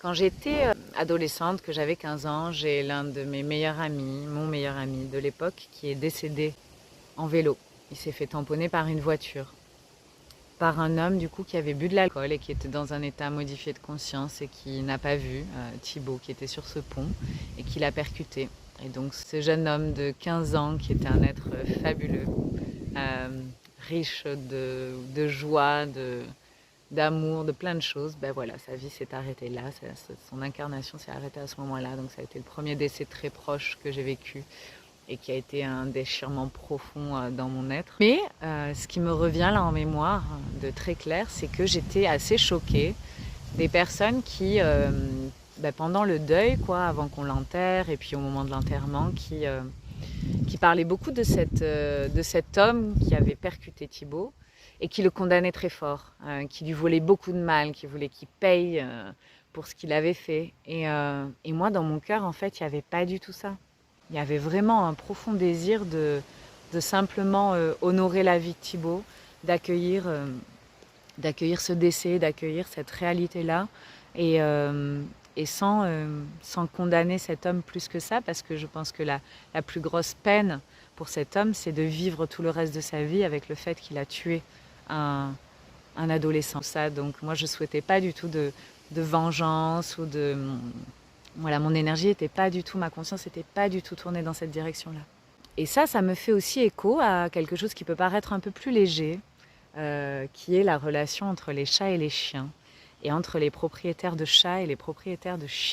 Quand j'étais adolescente, que j'avais 15 ans, j'ai l'un de mes meilleurs amis, mon meilleur ami de l'époque, qui est décédé en vélo. Il s'est fait tamponner par une voiture, par un homme du coup qui avait bu de l'alcool et qui était dans un état modifié de conscience et qui n'a pas vu Thibaut qui était sur ce pont et qui l'a percuté. Et donc ce jeune homme de 15 ans qui était un être fabuleux, riche de joie, d'amour, de plein de choses, ben voilà, sa vie s'est arrêtée là, son incarnation s'est arrêtée à ce moment-là, donc ça a été le premier décès très proche que j'ai vécu et qui a été un déchirement profond dans mon être. Mais ce qui me revient là en mémoire de très clair, c'est que j'étais assez choquée des personnes qui, pendant le deuil, quoi, avant qu'on l'enterre et puis au moment de l'enterrement, qui parlaient beaucoup de cet homme qui avait percuté Thibaut et qui le condamnait très fort, qui lui voulait beaucoup de mal, qui voulait qu'il paye pour ce qu'il avait fait. Et moi, dans mon cœur, en fait, il n'y avait pas du tout ça. Il y avait vraiment un profond désir de simplement honorer la vie de Thibaut, d'accueillir ce décès, d'accueillir cette réalité-là, et sans condamner cet homme plus que ça, parce que je pense que la plus grosse peine pour cet homme, c'est de vivre tout le reste de sa vie avec le fait qu'il a tué un adolescent. Ça, donc moi, je ne souhaitais pas du tout de vengeance ou de... Voilà, mon énergie n'était pas du tout, ma conscience n'était pas du tout tournée dans cette direction-là. Et ça me fait aussi écho à quelque chose qui peut paraître un peu plus léger, qui est la relation entre les chats et les chiens, et entre les propriétaires de chats et les propriétaires de chiens.